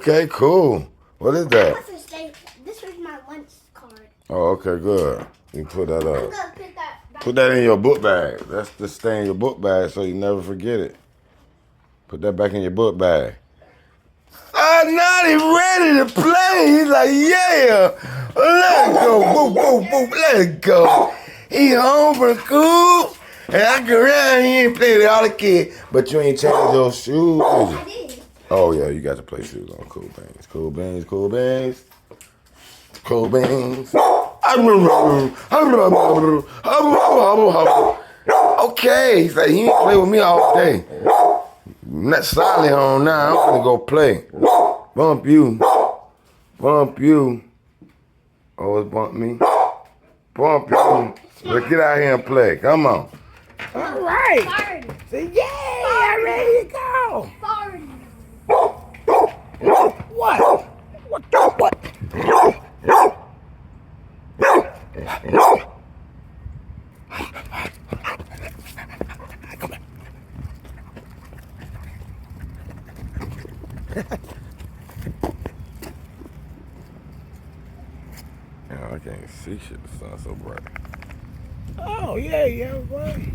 okay, cool. What is that? This was my lunch card. Oh, okay, good. You put that I'm up. gonna put that back. Put that in your book bag. That's to stay in your book bag so you never forget it. Put that back in your book bag. Now he's ready to play. He's like, yeah, let's go, whoop, whoop, whoop, let's go. He home from school, and I go around here and play with all the kids. But you ain't changed your shoes. I did. Oh yeah, you got to play shoes on. Cool beans, cool beans, cool beans, cool beans. Okay, he's like, he ain't play with me all day. Not solid on now. I'm gonna go play. Bump you. Bump you. Always bump me. Bump you. Let's get out here and play. Come on. All right. Say, yay, I'm ready to go. What? What the what? Come on. I can't see shit. The sun's so bright. Oh, yeah, boy.